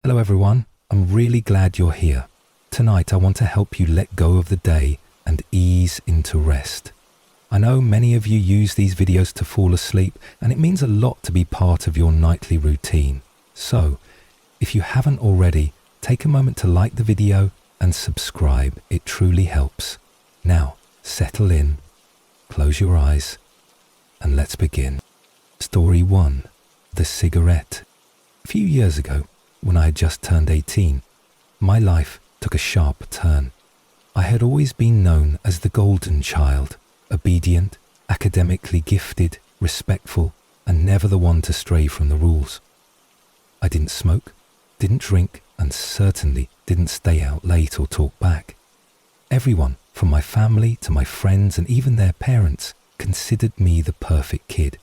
Hello everyone, I'm really glad you're here. Tonight I want to help you let go of the day and ease into rest. I know many of you use these videos to fall asleep, and it means a lot to be part of your nightly routine. So, if you haven't already, take a moment to like the video and subscribe. It truly helps. Now, settle in, close your eyes, and let's begin. Story 1. The Cigarette. A few years ago, when I had just turned 18, my life took a sharp turn. I had always been known as the golden child, obedient, academically gifted, respectful, and never the one to stray from the rules. I didn't smoke, didn't drink, and certainly didn't stay out late or talk back. Everyone, from my family to my friends and even their parents, considered me the perfect kid.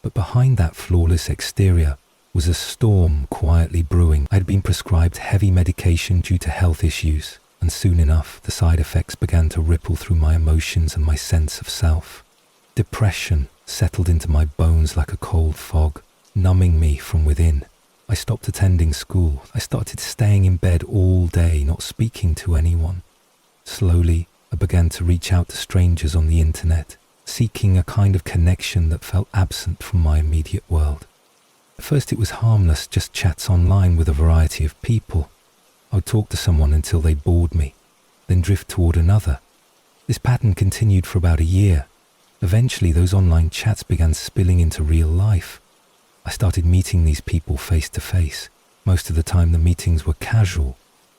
But behind that flawless exterior was a storm quietly brewing. I had been prescribed heavy medication due to health issues, and soon enough the side effects began to ripple through my emotions and my sense of self. Depression settled into my bones like a cold fog, numbing me from within. I stopped attending school. I started staying in bed all day, not speaking to anyone. Slowly, I began to reach out to strangers on the internet, seeking a kind of connection that felt absent from my immediate world. At first it was harmless, just chats online with a variety of people. I would talk to someone until they bored me, then drift toward another. This pattern continued for about a year. Eventually those online chats began spilling into real life. I started meeting these people face to face. Most of the time the meetings were casual,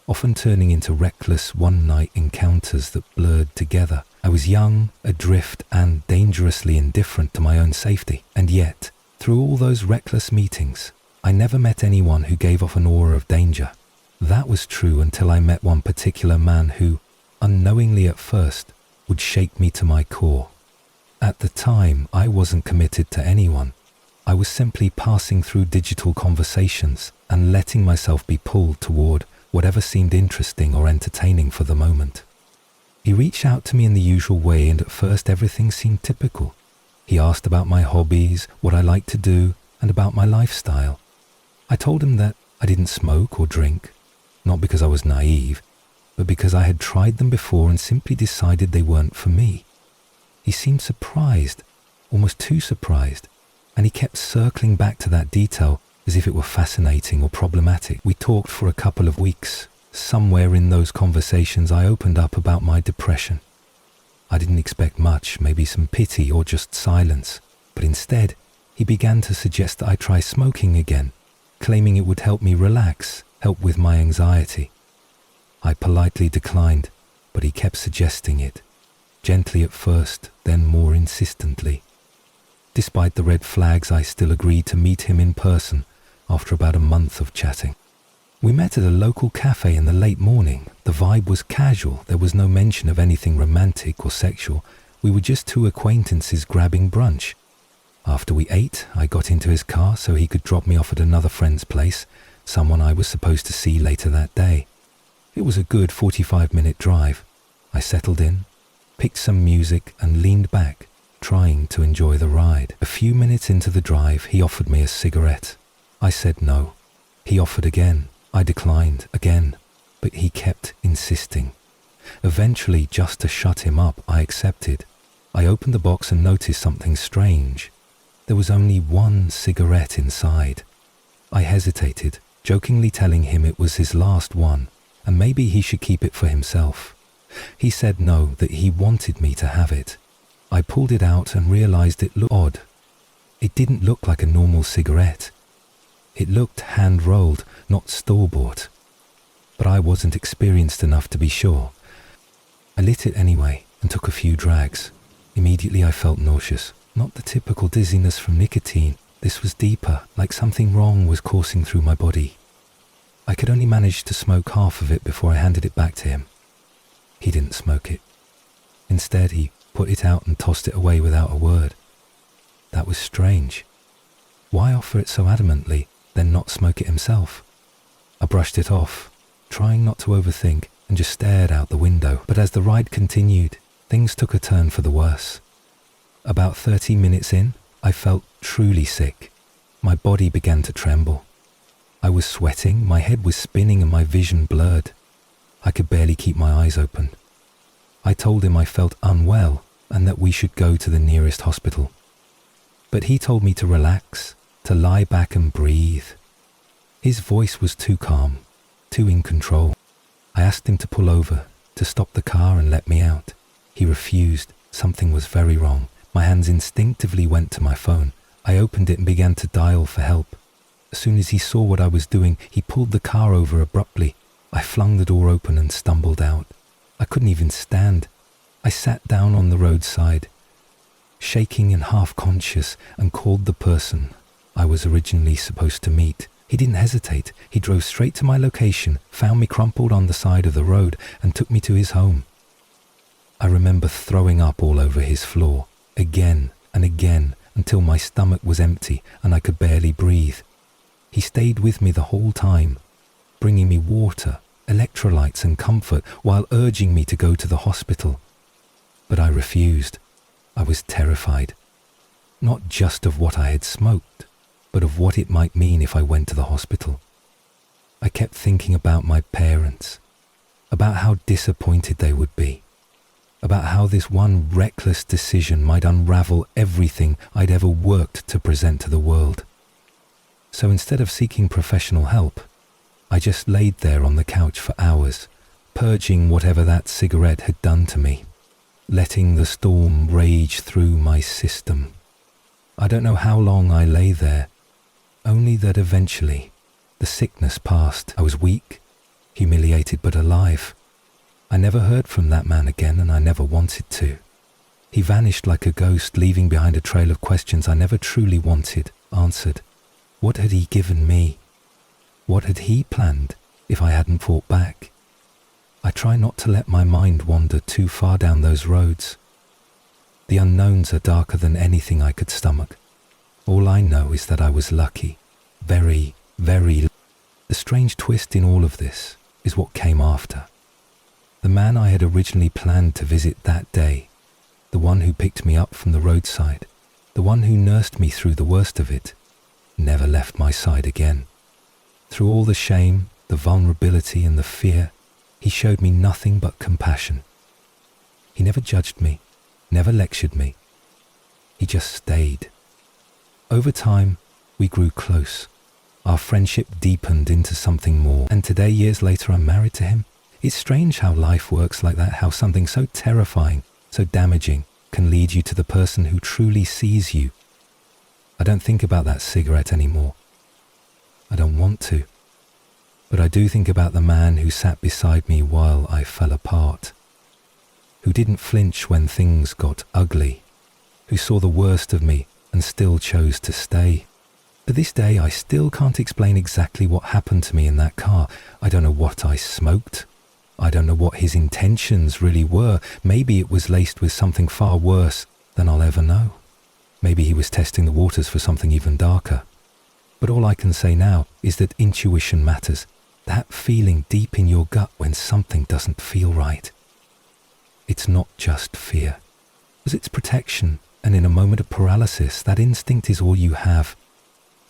often turning into reckless one-night encounters that blurred together. I was young, adrift, and dangerously indifferent to my own safety. And yet, through all those reckless meetings, I never met anyone who gave off an aura of danger. That was true until I met one particular man who, unknowingly at first, would shake me to my core. At the time, I wasn't committed to anyone. I was simply passing through digital conversations and letting myself be pulled toward whatever seemed interesting or entertaining for the moment. He reached out to me in the usual way, and at first everything seemed typical. He asked about my hobbies, what I liked to do, and about my lifestyle. I told him that I didn't smoke or drink, not because I was naive, but because I had tried them before and simply decided they weren't for me. He seemed surprised, almost too surprised, and he kept circling back to that detail as if it were fascinating or problematic. We talked for a couple of weeks. Somewhere in those conversations I opened up about my depression. I didn't expect much, maybe some pity or just silence, but instead, he began to suggest that I try smoking again, claiming it would help me relax, help with my anxiety. I politely declined, but he kept suggesting it, gently at first, then more insistently. Despite the red flags, I still agreed to meet him in person after about a month of chatting. We met at a local cafe in the late morning. The vibe was casual. There was no mention of anything romantic or sexual. We were just two acquaintances grabbing brunch. After we ate, I got into his car so he could drop me off at another friend's place, someone I was supposed to see later that day. It was a good 45-minute drive. I settled in, picked some music, and leaned back, trying to enjoy the ride. A few minutes into the drive, he offered me a cigarette. I said no. He offered again. I declined again, but he kept insisting. Eventually, just to shut him up, I accepted. I opened the box and noticed something strange. There was only one cigarette inside. I hesitated, jokingly telling him it was his last one, and maybe he should keep it for himself. He said no, that he wanted me to have it. I pulled it out and realized it looked odd. It didn't look like a normal cigarette. It looked hand-rolled, not store-bought. But I wasn't experienced enough to be sure. I lit it anyway and took a few drags. Immediately I felt nauseous. Not the typical dizziness from nicotine. This was deeper, like something wrong was coursing through my body. I could only manage to smoke half of it before I handed it back to him. He didn't smoke it. Instead, he put it out and tossed it away without a word. That was strange. Why offer it so adamantly, then not smoke it himself? I brushed it off, trying not to overthink, and just stared out the window. But as the ride continued, things took a turn for the worse. About 30 minutes in, I felt truly sick. My body began to tremble. I was sweating, my head was spinning and my vision blurred. I could barely keep my eyes open. I told him I felt unwell and that we should go to the nearest hospital. But he told me to relax, to lie back and breathe. His voice was too calm, too in control. I asked him to pull over, to stop the car and let me out. He refused. Something was very wrong. My hands instinctively went to my phone. I opened it and began to dial for help. As soon as he saw what I was doing, he pulled the car over abruptly. I flung the door open and stumbled out. I couldn't even stand. I sat down on the roadside, shaking and half-conscious, and called the person I was originally supposed to meet. He didn't hesitate. He drove straight to my location, found me crumpled on the side of the road, and took me to his home. I remember throwing up all over his floor, again and again, until my stomach was empty and I could barely breathe. He stayed with me the whole time, bringing me water, electrolytes and comfort, while urging me to go to the hospital. But I refused. I was terrified, not just of what I had smoked, but of what it might mean if I went to the hospital. I kept thinking about my parents, about how disappointed they would be, about how this one reckless decision might unravel everything I'd ever worked to present to the world. So instead of seeking professional help, I just laid there on the couch for hours, purging whatever that cigarette had done to me, letting the storm rage through my system. I don't know how long I lay there, only that eventually the sickness passed. I was weak, humiliated but alive. I never heard from that man again, and I never wanted to. He vanished like a ghost, leaving behind a trail of questions I never truly wanted answered. What had he given me? What had he planned if I hadn't fought back? I try not to let my mind wander too far down those roads. The unknowns are darker than anything I could stomach. All I know is that I was lucky. Very, very lucky. The strange twist in all of this is what came after. The man I had originally planned to visit that day, the one who picked me up from the roadside, the one who nursed me through the worst of it, never left my side again. Through all the shame, the vulnerability and the fear, he showed me nothing but compassion. He never judged me, never lectured me. He just stayed. Over time, we grew close. Our friendship deepened into something more, and today, years later, I'm married to him. It's strange how life works like that, how something so terrifying, so damaging, can lead you to the person who truly sees you. I don't think about that cigarette anymore. I don't want to. But I do think about the man who sat beside me while I fell apart, who didn't flinch when things got ugly, who saw the worst of me and still chose to stay. To this day, I still can't explain exactly what happened to me in that car. I don't know what I smoked. I don't know what his intentions really were. Maybe it was laced with something far worse than I'll ever know. Maybe he was testing the waters for something even darker. But all I can say now is that intuition matters. That feeling deep in your gut when something doesn't feel right. It's not just fear. Because it's protection, and in a moment of paralysis, that instinct is all you have.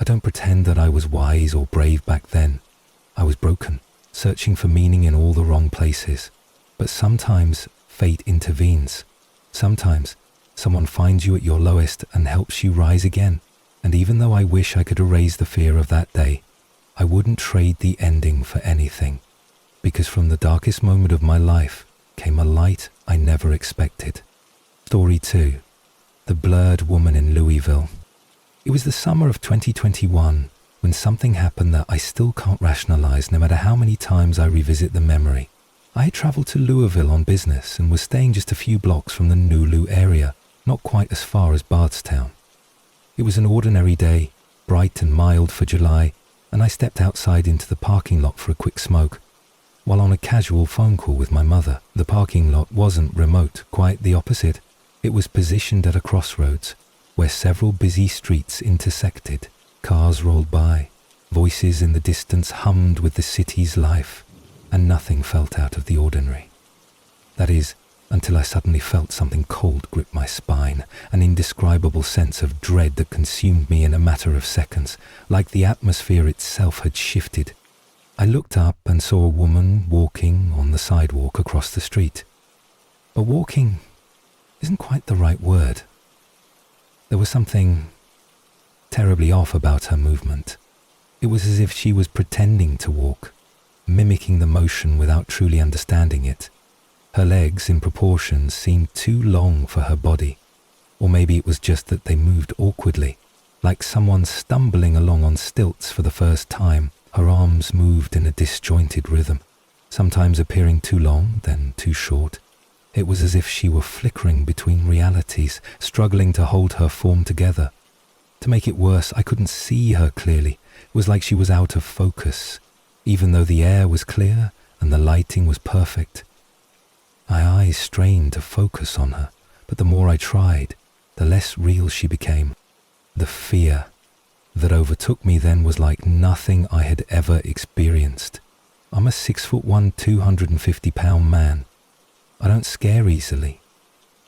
I don't pretend that I was wise or brave back then. I was broken, searching for meaning in all the wrong places. But sometimes fate intervenes. Sometimes someone finds you at your lowest and helps you rise again. And even though I wish I could erase the fear of that day, I wouldn't trade the ending for anything. Because from the darkest moment of my life came a light I never expected. Story 2. The Blurred Woman in Louisville. It was the summer of 2021 when something happened that I still can't rationalize no matter how many times I revisit the memory. I had traveled to Louisville on business and was staying just a few blocks from the Nulu area, not quite as far as Bardstown. It was an ordinary day, bright and mild for July, and I stepped outside into the parking lot for a quick smoke. While on a casual phone call with my mother, the parking lot wasn't remote, quite the opposite. It was positioned at a crossroads, where several busy streets intersected. Cars rolled by, voices in the distance hummed with the city's life, and nothing felt out of the ordinary. That is, until I suddenly felt something cold grip my spine, an indescribable sense of dread that consumed me in a matter of seconds, like the atmosphere itself had shifted. I looked up and saw a woman walking on the sidewalk across the street. But walking isn't quite the right word. There was something terribly off about her movement. It was as if she was pretending to walk, mimicking the motion without truly understanding it. Her legs, in proportion, seemed too long for her body, or maybe it was just that they moved awkwardly, like someone stumbling along on stilts for the first time. Her arms moved in a disjointed rhythm, sometimes appearing too long, then too short. It was as if she were flickering between realities, struggling to hold her form together. To make it worse, I couldn't see her clearly. It was like she was out of focus, even though the air was clear and the lighting was perfect. My eyes strained to focus on her, but the more I tried, the less real she became. The fear that overtook me then was like nothing I had ever experienced. I'm a 6'1", 250-pound man. I don't scare easily.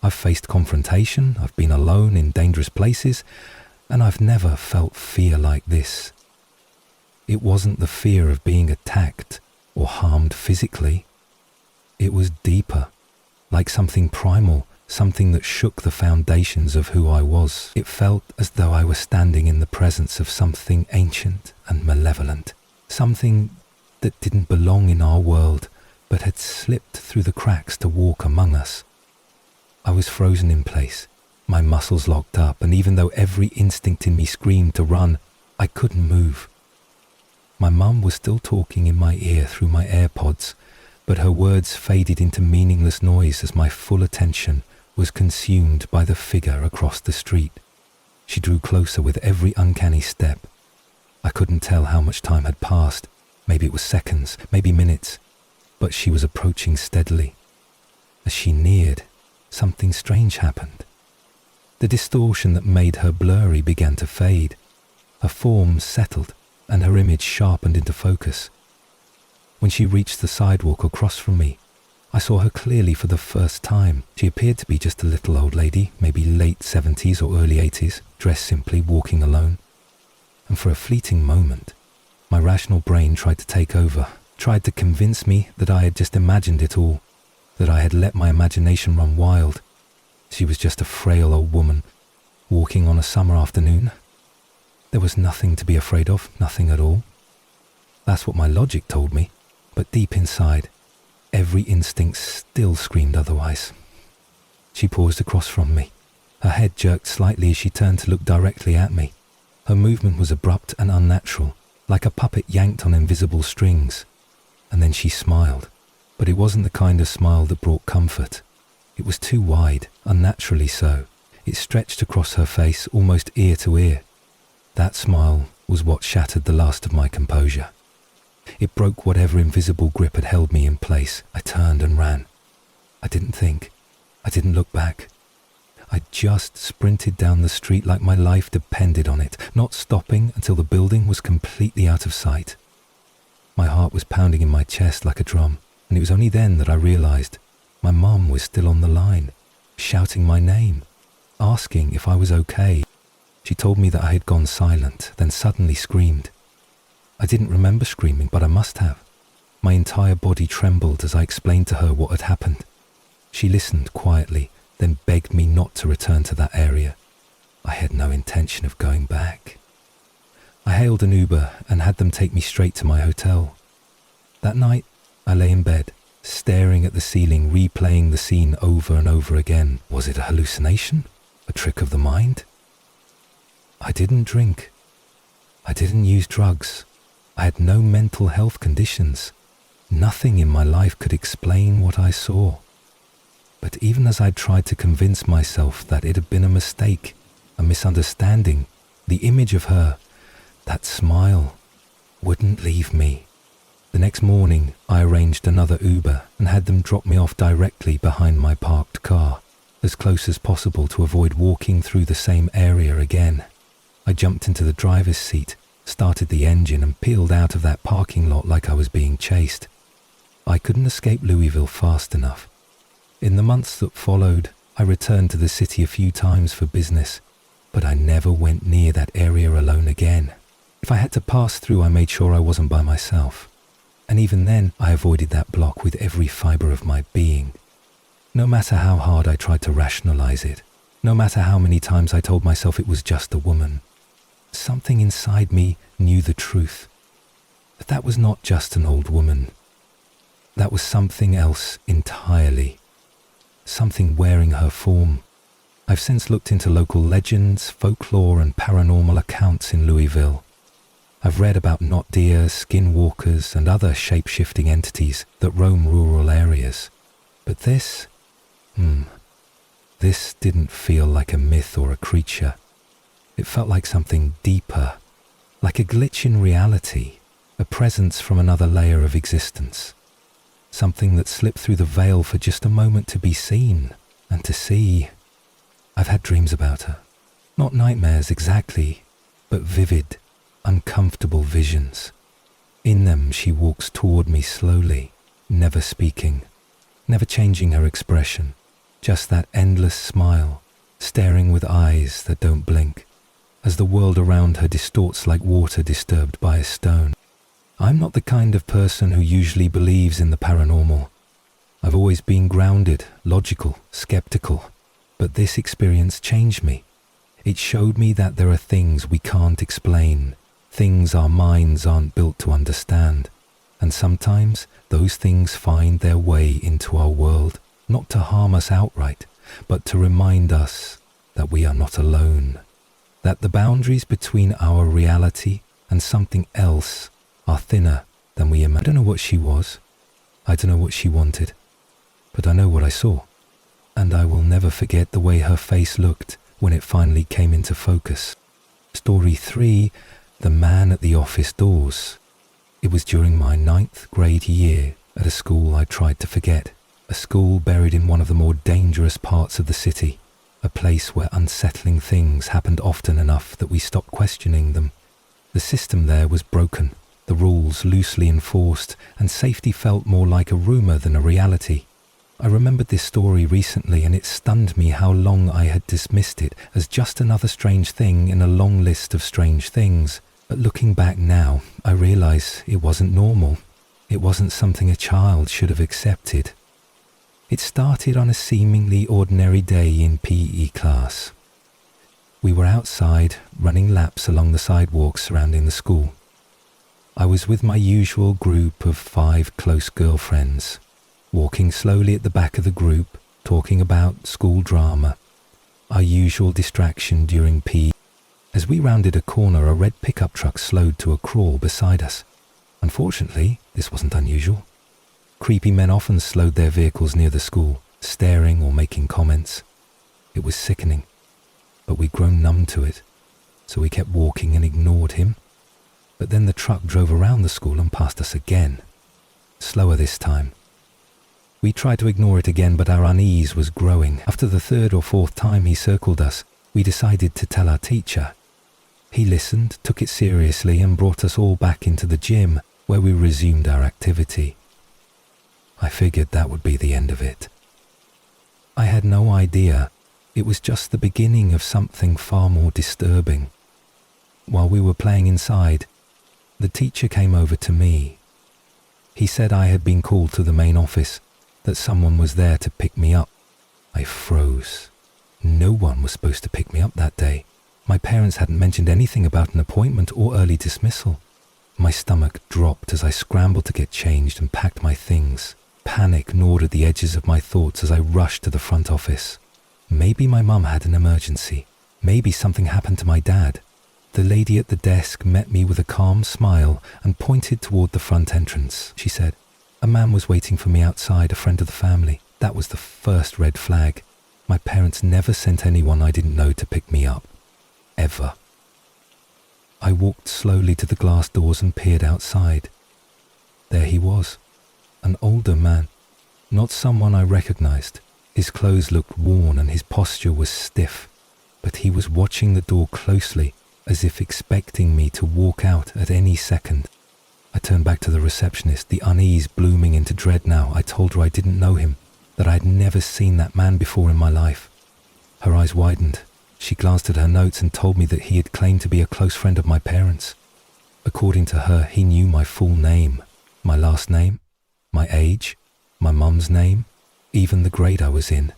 I've faced confrontation, I've been alone in dangerous places, and I've never felt fear like this. It wasn't the fear of being attacked or harmed physically. It was deeper, like something primal, something that shook the foundations of who I was. It felt as though I was standing in the presence of something ancient and malevolent, something that didn't belong in our world, but had slipped through the cracks to walk among us. I was frozen in place, my muscles locked up, and even though every instinct in me screamed to run, I couldn't move. My mum was still talking in my ear through my AirPods, but her words faded into meaningless noise as my full attention was consumed by the figure across the street. She drew closer with every uncanny step. I couldn't tell how much time had passed. Maybe it was seconds, maybe minutes, but she was approaching steadily. As she neared, something strange happened. The distortion that made her blurry began to fade. Her form settled, and her image sharpened into focus. When she reached the sidewalk across from me, I saw her clearly for the first time. She appeared to be just a little old lady, maybe late 70s or early 80s, dressed simply, walking alone. And for a fleeting moment, my rational brain tried to take over, tried to convince me that I had just imagined it all, that I had let my imagination run wild. She was just a frail old woman, walking on a summer afternoon. There was nothing to be afraid of, nothing at all. That's what my logic told me, but deep inside, every instinct still screamed otherwise. She paused across from me. Her head jerked slightly as she turned to look directly at me. Her movement was abrupt and unnatural, like a puppet yanked on invisible strings. And then she smiled, but it wasn't the kind of smile that brought comfort. It was too wide, unnaturally so. It stretched across her face, almost ear to ear. That smile was what shattered the last of my composure. It broke whatever invisible grip had held me in place. I turned and ran. I didn't think. I didn't look back. I just sprinted down the street like my life depended on it, not stopping until the building was completely out of sight. My heart was pounding in my chest like a drum, and it was only then that I realized my mum was still on the line, shouting my name, asking if I was okay. She told me that I had gone silent, then suddenly screamed. I didn't remember screaming, but I must have. My entire body trembled as I explained to her what had happened. She listened quietly, then begged me not to return to that area. I had no intention of going back. I hailed an Uber and had them take me straight to my hotel. That night, I lay in bed, staring at the ceiling, replaying the scene over and over again. Was it a hallucination? A trick of the mind? I didn't drink. I didn't use drugs. I had no mental health conditions. Nothing in my life could explain what I saw. But even as I tried to convince myself that it had been a mistake, a misunderstanding, the image of her, that smile, wouldn't leave me. The next morning, I arranged another Uber and had them drop me off directly behind my parked car, as close as possible to avoid walking through the same area again. I jumped into the driver's seat, started the engine and peeled out of that parking lot like I was being chased. I couldn't escape Louisville fast enough. In the months that followed, I returned to the city a few times for business, but I never went near that area alone again. If I had to pass through, I made sure I wasn't by myself. And even then, I avoided that block with every fibre of my being. No matter how hard I tried to rationalize it, no matter how many times I told myself it was just a woman, something inside me knew the truth. But that was not just an old woman. That was something else entirely. Something wearing her form. I've since looked into local legends, folklore and paranormal accounts in Louisville. I've read about not deer, skinwalkers and other shape-shifting entities that roam rural areas. But this didn't feel like a myth or a creature. It felt like something deeper, like a glitch in reality, a presence from another layer of existence. Something that slipped through the veil for just a moment to be seen and to see. I've had dreams about her. Not nightmares exactly, but vivid, uncomfortable visions. In them she walks toward me slowly, never speaking, never changing her expression, just that endless smile, staring with eyes that don't blink, as the world around her distorts like water disturbed by a stone. I'm not the kind of person who usually believes in the paranormal. I've always been grounded, logical, skeptical, but this experience changed me. It showed me that there are things we can't explain, things our minds aren't built to understand, and sometimes those things find their way into our world, not to harm us outright, but to remind us that we are not alone, that the boundaries between our reality and something else are thinner than we imagine. I don't know what she was. I don't know what she wanted. But I know what I saw. And I will never forget the way her face looked when it finally came into focus. Story 3, The Man at the Office Doors. It was during my 9th grade year at a school I tried to forget. A school buried in one of the more dangerous parts of the city. A place where unsettling things happened often enough that we stopped questioning them. The system there was broken. The rules loosely enforced, and safety felt more like a rumor than a reality. I remembered this story recently, and it stunned me how long I had dismissed it as just another strange thing in a long list of strange things. But looking back now, I realize it wasn't normal. It wasn't something a child should have accepted. It started on a seemingly ordinary day in PE class. We were outside, running laps along the sidewalks surrounding the school. I was with my usual group of 5 close girlfriends, walking slowly at the back of the group, talking about school drama, our usual distraction during PE. As we rounded a corner, a red pickup truck slowed to a crawl beside us. Unfortunately, this wasn't unusual. Creepy men often slowed their vehicles near the school, staring or making comments. It was sickening, but we'd grown numb to it, so we kept walking and ignored him. But then the truck drove around the school and passed us again, slower this time. We tried to ignore it again, but our unease was growing. After the 3rd or 4th time he circled us, we decided to tell our teacher. He listened, took it seriously, and brought us all back into the gym, where we resumed our activity. I figured that would be the end of it. I had no idea. It was just the beginning of something far more disturbing. While we were playing inside, the teacher came over to me. He said I had been called to the main office, that someone was there to pick me up. I froze. No one was supposed to pick me up that day. My parents hadn't mentioned anything about an appointment or early dismissal. My stomach dropped as I scrambled to get changed and packed my things. Panic gnawed at the edges of my thoughts as I rushed to the front office. Maybe my mum had an emergency. Maybe something happened to my dad. The lady at the desk met me with a calm smile and pointed toward the front entrance. She said, "A man was waiting for me outside, a friend of the family." That was the first red flag. My parents never sent anyone I didn't know to pick me up. Ever. I walked slowly to the glass doors and peered outside. There he was, an older man, not someone I recognized. His clothes looked worn and his posture was stiff, but he was watching the door closely, as if expecting me to walk out at any second. I turned back to the receptionist, the unease blooming into dread now. I told her I didn't know him, that I had never seen that man before in my life. Her eyes widened. She glanced at her notes and told me that he had claimed to be a close friend of my parents. According to her, he knew my full name, my last name, my age, my mum's name, even the grade I was in.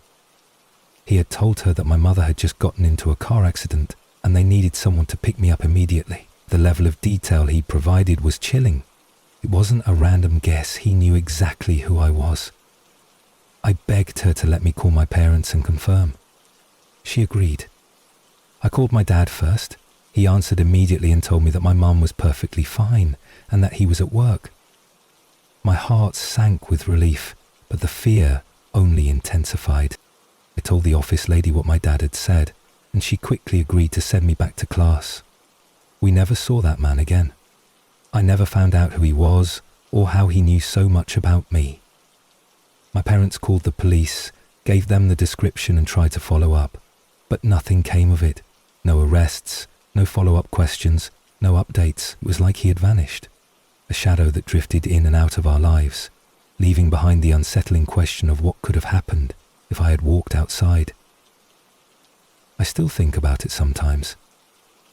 He had told her that my mother had just gotten into a car accident and they needed someone to pick me up immediately. The level of detail he provided was chilling. It wasn't a random guess. He knew exactly who I was. I begged her to let me call my parents and confirm. She agreed. I called my dad first. He answered immediately and told me that my mum was perfectly fine and that he was at work. My heart sank with relief, but the fear only intensified. I told the office lady what my dad had said, and she quickly agreed to send me back to class. We never saw that man again. I never found out who he was or how he knew so much about me. My parents called the police, gave them the description and tried to follow up, but nothing came of it. No arrests, no follow-up questions, no updates. It was like he had vanished. A shadow that drifted in and out of our lives, leaving behind the unsettling question of what could have happened if I had walked outside. I still think about it sometimes.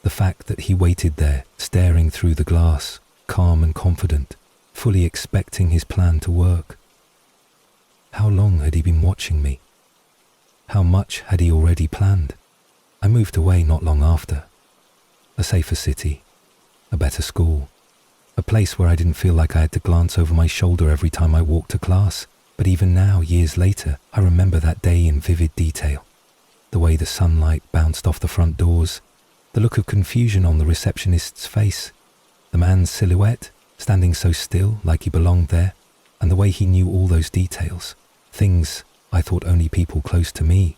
The fact that he waited there, staring through the glass, calm and confident, fully expecting his plan to work. How long had he been watching me? How much had he already planned? I moved away not long after. A safer city, a better school, a place where I didn't feel like I had to glance over my shoulder every time I walked to class. But even now, years later, I remember that day in vivid detail. The way the sunlight bounced off the front doors, the look of confusion on the receptionist's face, the man's silhouette standing so still like he belonged there, and the way he knew all those details, things I thought only people close to me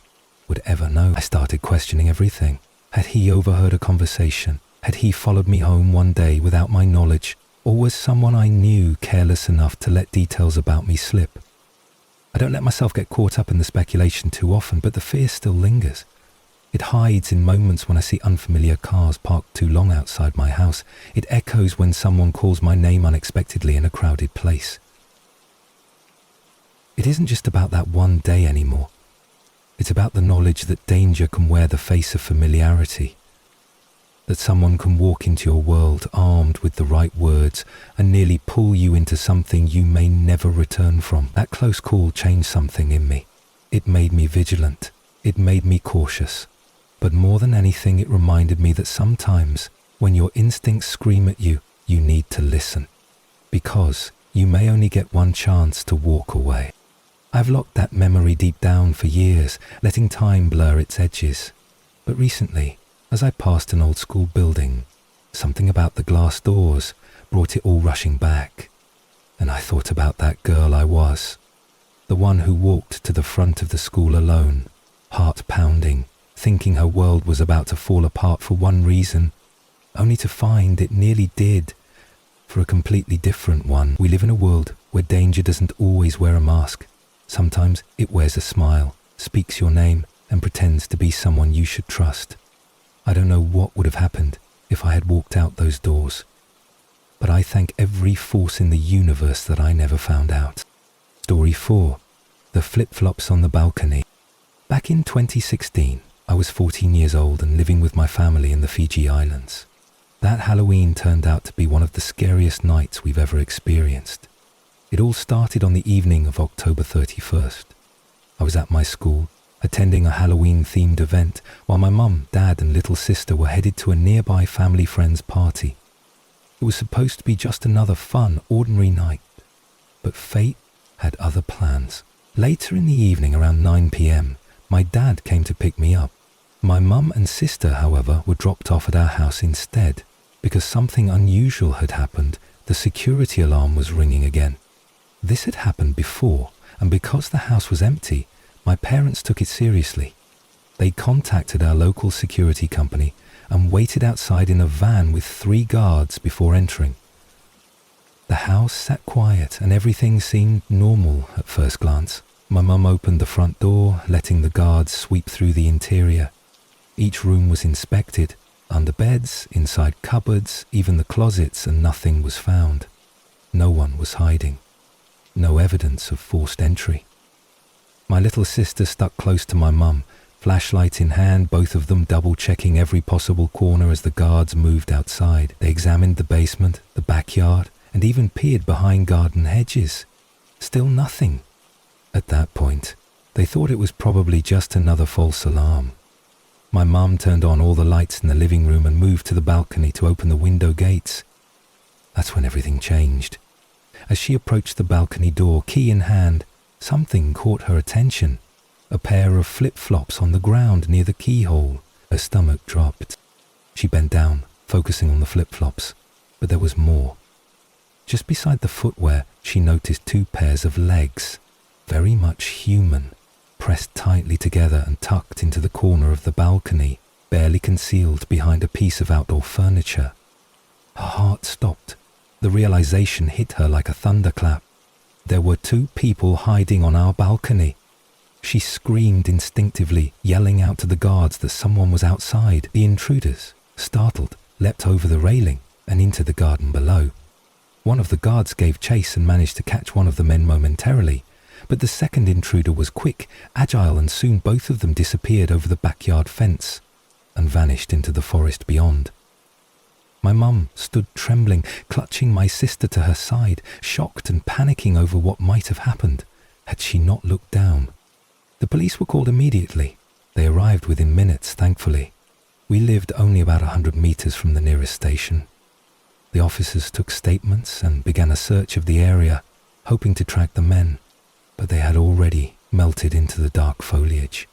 would ever know. I started questioning everything. Had he overheard a conversation? Had he followed me home one day without my knowledge? Or was someone I knew careless enough to let details about me slip? I don't let myself get caught up in the speculation too often, but the fear still lingers. It hides in moments when I see unfamiliar cars parked too long outside my house. It echoes when someone calls my name unexpectedly in a crowded place. It isn't just about that one day anymore. It's about the knowledge that danger can wear the face of familiarity, that someone can walk into your world armed with the right words and nearly pull you into something you may never return from. That close call changed something in me. It made me vigilant. It made me cautious. But more than anything, it reminded me that sometimes when your instincts scream at you, you need to listen, because you may only get one chance to walk away. I've locked that memory deep down for years, letting time blur its edges. But recently, as I passed an old school building, something about the glass doors brought it all rushing back. And I thought about that girl I was, the one who walked to the front of the school alone, heart pounding, thinking her world was about to fall apart for one reason, only to find it nearly did for a completely different one. We live in a world where danger doesn't always wear a mask. Sometimes it wears a smile, speaks your name, and pretends to be someone you should trust. I don't know what would have happened if I had walked out those doors, but I thank every force in the universe that I never found out. Story 4. The flip-flops on the balcony. Back in 2016, I was 14 years old and living with my family in the Fiji Islands. That Halloween turned out to be one of the scariest nights we've ever experienced. It all started on the evening of October 31st. I was at my school, attending a Halloween-themed event, while my mum, dad and little sister were headed to a nearby family friend's party. It was supposed to be just another fun, ordinary night, but fate had other plans. Later in the evening, around 9 p.m, my dad came to pick me up. My mum and sister, however, were dropped off at our house instead, because something unusual had happened. The security alarm was ringing again. This had happened before, and because the house was empty, my parents took it seriously. They contacted our local security company and waited outside in a van with 3 guards before entering. The house sat quiet and everything seemed normal at first glance. My mum opened the front door, letting the guards sweep through the interior. Each room was inspected, under beds, inside cupboards, even the closets, and nothing was found. No one was hiding. No evidence of forced entry. My little sister stuck close to my mum, flashlight in hand, both of them double-checking every possible corner as the guards moved outside. They examined the basement, the backyard, and even peered behind garden hedges. Still nothing. At that point, they thought it was probably just another false alarm. My mum turned on all the lights in the living room and moved to the balcony to open the window gates. That's when everything changed. As she approached the balcony door, key in hand, something caught her attention. A pair of flip-flops on the ground near the keyhole. Her stomach dropped. She bent down, focusing on the flip-flops, but there was more. Just beside the footwear, she noticed 2 pairs of legs, very much human, pressed tightly together and tucked into the corner of the balcony, barely concealed behind a piece of outdoor furniture. Her heart stopped. The realization hit her like a thunderclap. There were 2 people hiding on our balcony. She screamed instinctively, yelling out to the guards that someone was outside. The intruders, startled, leapt over the railing and into the garden below. One of the guards gave chase and managed to catch one of the men momentarily, but the second intruder was quick, agile, and soon both of them disappeared over the backyard fence and vanished into the forest beyond. My mum stood trembling, clutching my sister to her side, shocked and panicking over what might have happened had she not looked down. The police were called immediately. They arrived within minutes, thankfully. We lived only about 100 meters from the nearest station. The officers took statements and began a search of the area, hoping to track the men, but they had already melted into the dark foliage.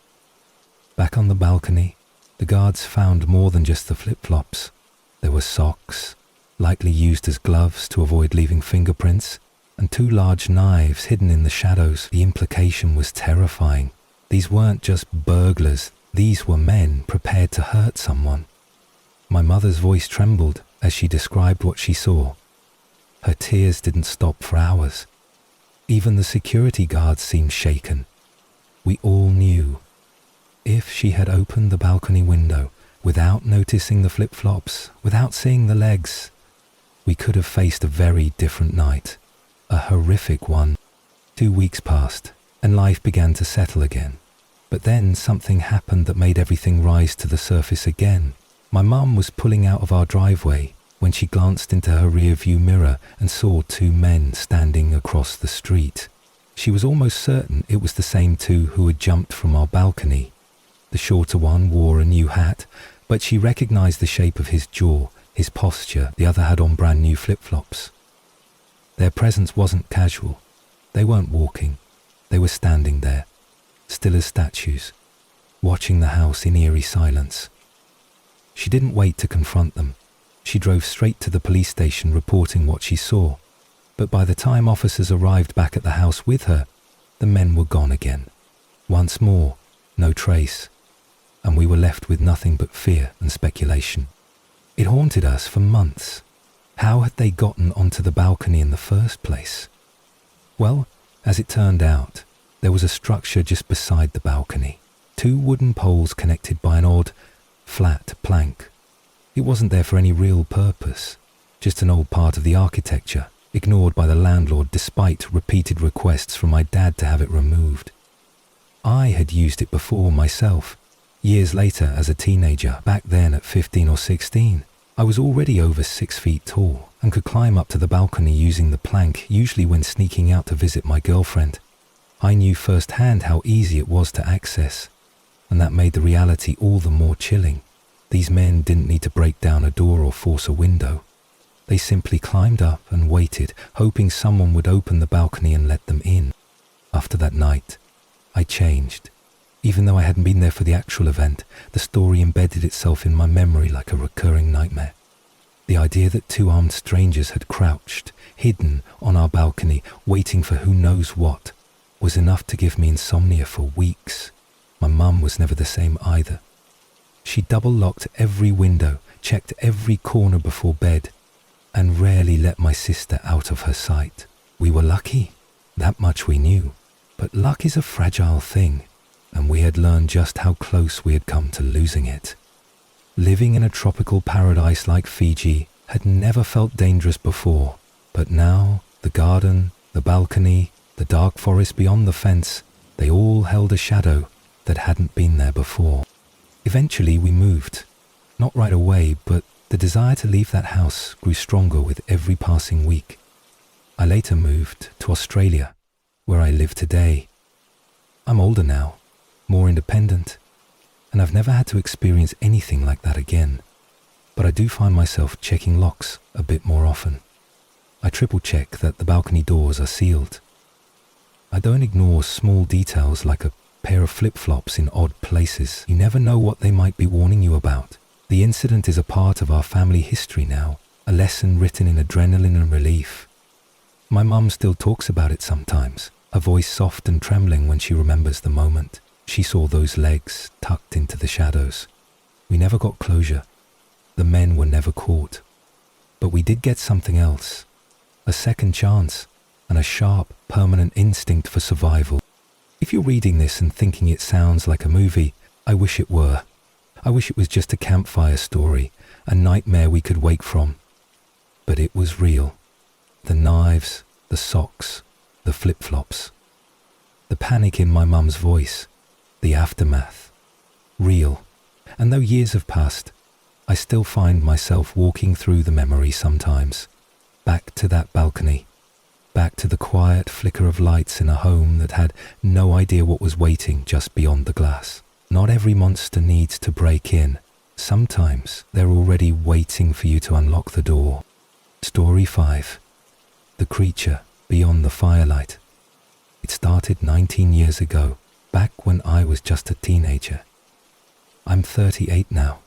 Back on the balcony, the guards found more than just the flip-flops. There were socks, likely used as gloves to avoid leaving fingerprints, and 2 large knives hidden in the shadows. The implication was terrifying. These weren't just burglars, these were men prepared to hurt someone. My mother's voice trembled as she described what she saw. Her tears didn't stop for hours. Even the security guards seemed shaken. We all knew. If she had opened the balcony window without noticing the flip-flops, without seeing the legs, we could have faced a very different night. A horrific one. 2 weeks passed, and life began to settle again. But then something happened that made everything rise to the surface again. My mum was pulling out of our driveway when she glanced into her rear-view mirror and saw 2 men standing across the street. She was almost certain it was the same 2 who had jumped from our balcony. The shorter one wore a new hat, but she recognized the shape of his jaw, his posture. The other had on brand new flip-flops. Their presence wasn't casual. They weren't walking. They were standing there, still as statues, watching the house in eerie silence. She didn't wait to confront them. She drove straight to the police station reporting what she saw. But by the time officers arrived back at the house with her, the men were gone again. Once more, no trace. And we were left with nothing but fear and speculation. It haunted us for months. How had they gotten onto the balcony in the first place? Well, as it turned out, there was a structure just beside the balcony. 2 wooden poles connected by an odd, flat plank. It wasn't there for any real purpose, just an old part of the architecture, ignored by the landlord despite repeated requests from my dad to have it removed. I had used it before myself, years later as a teenager. Back then at 15 or 16, I was already over 6 feet tall and could climb up to the balcony using the plank, usually when sneaking out to visit my girlfriend. I knew firsthand how easy it was to access, and that made the reality all the more chilling. These men didn't need to break down a door or force a window. They simply climbed up and waited, hoping someone would open the balcony and let them in. After that night, I changed. Even though I hadn't been there for the actual event, the story embedded itself in my memory like a recurring nightmare. The idea that 2 armed strangers had crouched, hidden on our balcony, waiting for who knows what, was enough to give me insomnia for weeks. My mum was never the same either. She double-locked every window, checked every corner before bed, and rarely let my sister out of her sight. We were lucky, that much we knew, but luck is a fragile thing, and we had learned just how close we had come to losing it. Living in a tropical paradise like Fiji had never felt dangerous before, but now the garden, the balcony, the dark forest beyond the fence, They all held a shadow that hadn't been there before. Eventually we moved. Not right away, but the desire to leave that house grew stronger with every passing week. I later moved to Australia, where I live today. I'm older now, more independent, and I've never had to experience anything like that again. But I do find myself checking locks a bit more often. I triple check that the balcony doors are sealed. I don't ignore small details like a pair of flip-flops in odd places. You never know what they might be warning you about. The incident is a part of our family history now, a lesson written in adrenaline and relief. My mum still talks about it sometimes, her voice soft and trembling when she remembers the moment. She saw those legs tucked into the shadows. We never got closure. The men were never caught. But we did get something else. A second chance, and a sharp, permanent instinct for survival. If you're reading this and thinking it sounds like a movie, I wish it were. I wish it was just a campfire story, a nightmare we could wake from. But it was real. The knives, the socks, the flip-flops. The panic in my mum's voice, the aftermath. Real. And though years have passed, I still find myself walking through the memory sometimes. Back to that balcony. Back to the quiet flicker of lights in a home that had no idea what was waiting just beyond the glass. Not every monster needs to break in. Sometimes they're already waiting for you to unlock the door. Story 5. The Creature Beyond the Firelight. It started 19 years ago, back when I was just a teenager. I'm 38 now,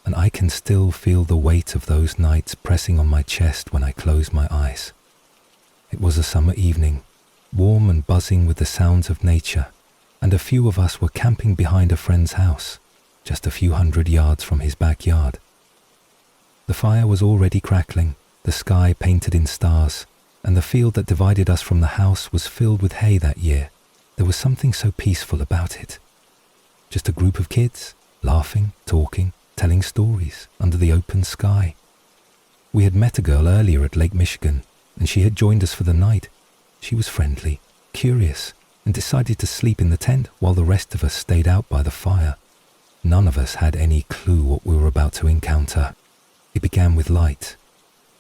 and I can still feel the weight of those nights pressing on my chest when I close my eyes. It was a summer evening, warm and buzzing with the sounds of nature, and a few of us were camping behind a friend's house, just a few hundred yards from his backyard. The fire was already crackling, the sky painted in stars, and the field that divided us from the house was filled with hay that year. There was something so peaceful about it. Just a group of kids, laughing, talking, telling stories under the open sky. We had met a girl earlier at Lake Michigan, and she had joined us for the night. She was friendly, curious, and decided to sleep in the tent while the rest of us stayed out by the fire. None of us had any clue what we were about to encounter. It began with light.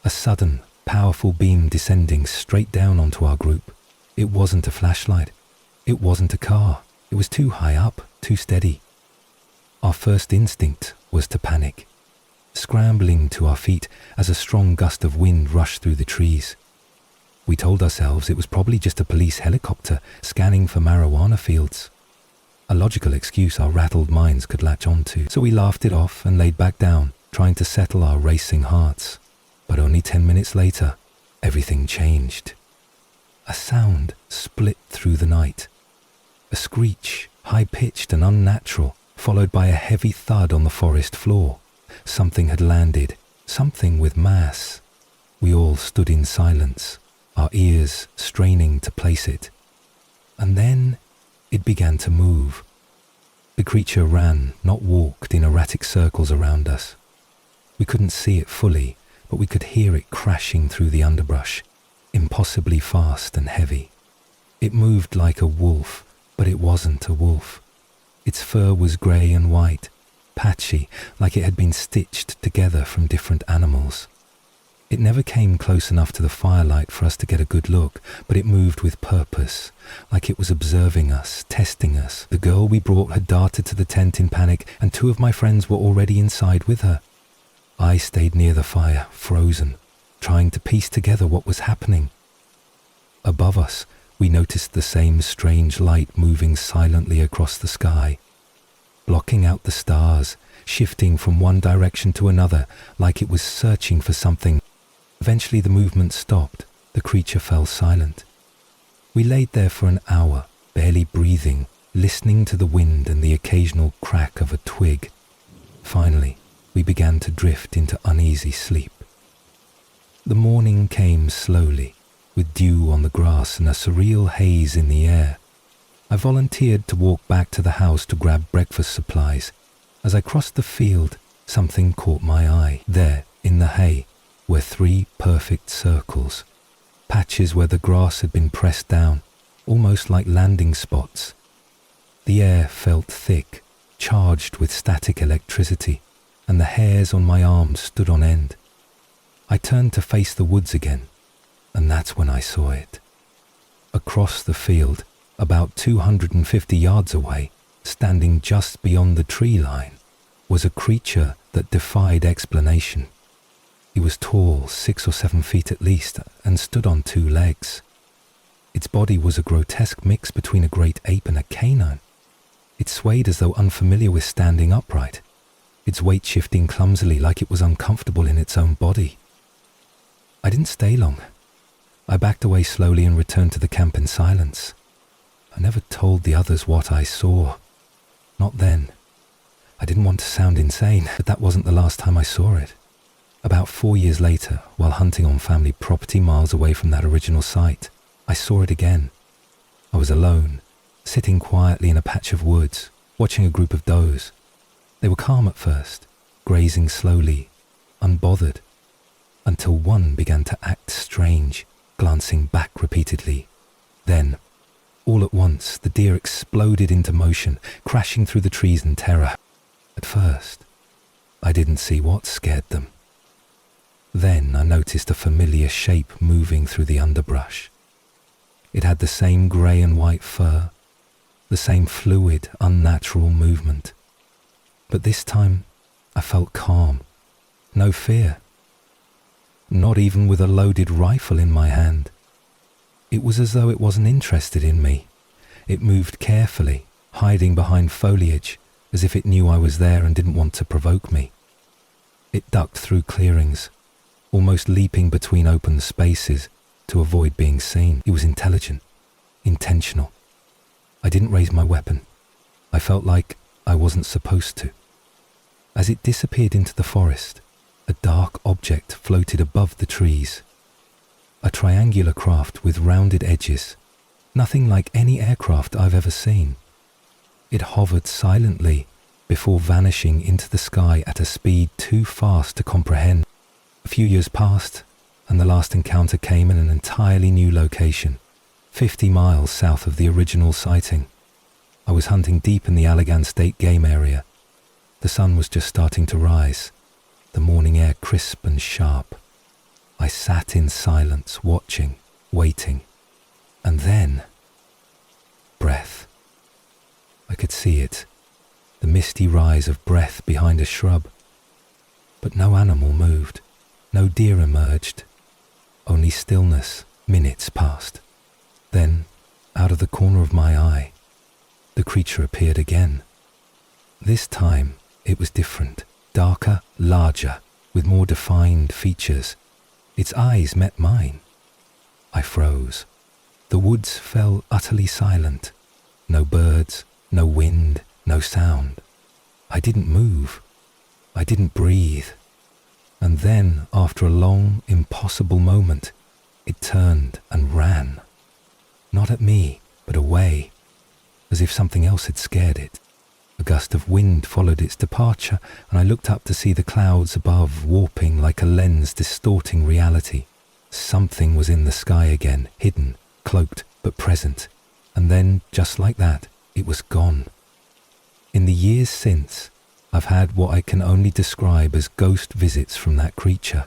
A sudden, powerful beam descending straight down onto our group. It wasn't a flashlight. It wasn't a car. It was too high up, too steady. Our first instinct was to panic, scrambling to our feet as a strong gust of wind rushed through the trees. We told ourselves it was probably just a police helicopter scanning for marijuana fields. A logical excuse our rattled minds could latch onto, so we laughed it off and laid back down, trying to settle our racing hearts. But only 10 minutes later, everything changed. A sound split through the night. A screech, high-pitched and unnatural, followed by a heavy thud on the forest floor. Something had landed, something with mass. We all stood in silence, our ears straining to place it. And then it began to move. The creature ran, not walked, in erratic circles around us. We couldn't see it fully, but we could hear it crashing through the underbrush, impossibly fast and heavy. It moved like a wolf, but it wasn't a wolf. Its fur was grey and white, patchy, like it had been stitched together from different animals. It never came close enough to the firelight for us to get a good look, but it moved with purpose, like it was observing us, testing us. The girl we brought had darted to the tent in panic, and 2 of my friends were already inside with her. I stayed near the fire, frozen, trying to piece together what was happening. Above us, we noticed the same strange light moving silently across the sky, blocking out the stars, shifting from one direction to another like it was searching for something. Eventually the movement stopped. The creature fell silent. We laid there for an hour, barely breathing, listening to the wind and the occasional crack of a twig. Finally, we began to drift into uneasy sleep. The morning came slowly, with dew on the grass and a surreal haze in the air. I volunteered to walk back to the house to grab breakfast supplies. As I crossed the field, something caught my eye. There, in the hay, were 3 perfect circles, patches where the grass had been pressed down, almost like landing spots. The air felt thick, charged with static electricity, and the hairs on my arms stood on end. I turned to face the woods again, and that's when I saw it. Across the field, about 250 yards away, standing just beyond the tree line, was a creature that defied explanation. He was tall, 6 or 7 feet at least, and stood on 2 legs. Its body was a grotesque mix between a great ape and a canine. It swayed as though unfamiliar with standing upright, its weight shifting clumsily like it was uncomfortable in its own body. I didn't stay long. I backed away slowly and returned to the camp in silence. I never told the others what I saw. Not then. I didn't want to sound insane, but that wasn't the last time I saw it. About 4 years later, while hunting on family property miles away from that original site, I saw it again. I was alone, sitting quietly in a patch of woods, watching a group of does. They were calm at first, grazing slowly, unbothered, until one began to act strange, glancing back repeatedly. Then, all at once, the deer exploded into motion, crashing through the trees in terror. At first, I didn't see what scared them. Then I noticed a familiar shape moving through the underbrush. It had the same grey and white fur, the same fluid, unnatural movement. But this time, I felt calm, no fear. Not even with a loaded rifle in my hand. It was as though it wasn't interested in me. It moved carefully, hiding behind foliage, as if it knew I was there and didn't want to provoke me. It ducked through clearings, almost leaping between open spaces to avoid being seen. It was intelligent, intentional. I didn't raise my weapon. I felt like I wasn't supposed to. As it disappeared into the forest, a dark object floated above the trees. A triangular craft with rounded edges, nothing like any aircraft I've ever seen. It hovered silently before vanishing into the sky at a speed too fast to comprehend. A few years passed, and the last encounter came in an entirely new location, 50 miles south of the original sighting. I was hunting deep in the Allegan State Game Area. The sun was just starting to rise, the morning air crisp and sharp. I sat in silence, watching, waiting, and then, breath. I could see it, the misty rise of breath behind a shrub. But no animal moved, no deer emerged, only stillness. Minutes passed. Then, out of the corner of my eye, the creature appeared again. This time, it was different, darker, larger, with more defined features. Its eyes met mine. I froze. The woods fell utterly silent. No birds, no wind, no sound. I didn't move. I didn't breathe. And then, after a long, impossible moment, it turned and ran. Not at me, but away, as if something else had scared it. A gust of wind followed its departure, and I looked up to see the clouds above warping like a lens distorting reality. Something was in the sky again, hidden, cloaked, but present. And then, just like that, it was gone. In the years since, I've had what I can only describe as ghost visits from that creature.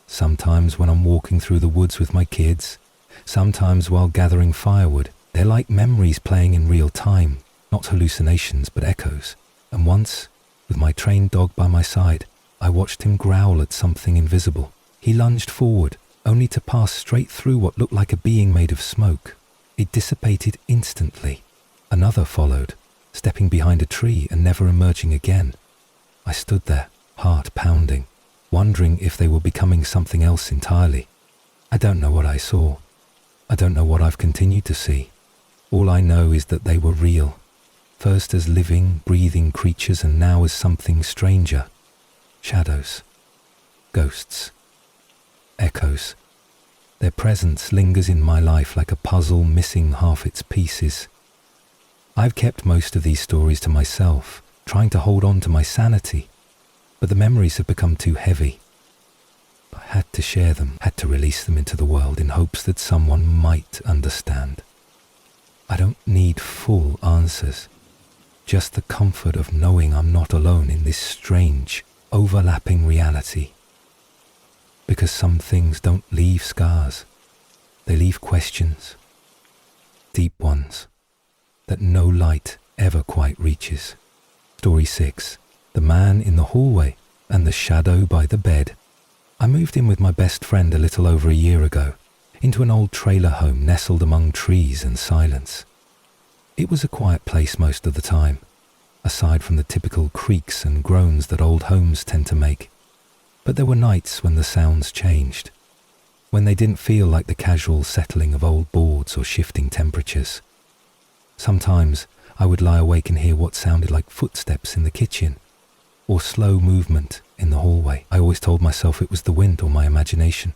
Sometimes when I'm walking through the woods with my kids, sometimes while gathering firewood. They're like memories playing in real time, not hallucinations but echoes. And once, with my trained dog by my side, I watched him growl at something invisible. He lunged forward, only to pass straight through what looked like a being made of smoke. It dissipated instantly. Another followed, stepping behind a tree and never emerging again. I stood there, heart pounding, wondering if they were becoming something else entirely. I don't know what I saw. I don't know what I've continued to see. All I know is that they were real, first as living, breathing creatures and now as something stranger. Shadows, ghosts, echoes. Their presence lingers in my life like a puzzle missing half its pieces. I've kept most of these stories to myself, trying to hold on to my sanity, but the memories have become too heavy. I had to share them, had to release them into the world in hopes that someone might understand. I don't need full answers. just the comfort of knowing I'm not alone in this strange, overlapping reality. Because some things don't leave scars, they leave questions, deep ones, that no light ever quite reaches. Story 6. The Man in the Hallway and the Shadow by the Bed. I moved in with my best friend a little over a year ago, into an old trailer home nestled among trees and silence. It was a quiet place most of the time, aside from the typical creaks and groans that old homes tend to make. But there were nights when the sounds changed, when they didn't feel like the casual settling of old boards or shifting temperatures. Sometimes I would lie awake and hear what sounded like footsteps in the kitchen, or slow movement in the hallway. I always told myself it was the wind or my imagination.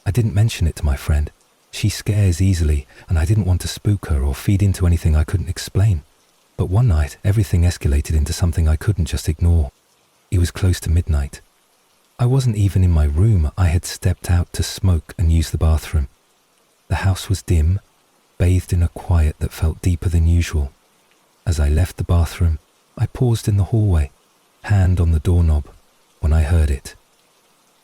I didn't mention it to my friend. She scares easily, and I didn't want to spook her or feed into anything I couldn't explain. But one night, everything escalated into something I couldn't just ignore. It was close to midnight. I wasn't even in my room. I had stepped out to smoke and use the bathroom. The house was dim, bathed in a quiet that felt deeper than usual. As I left the bathroom, I paused in the hallway, hand on the doorknob, when I heard it.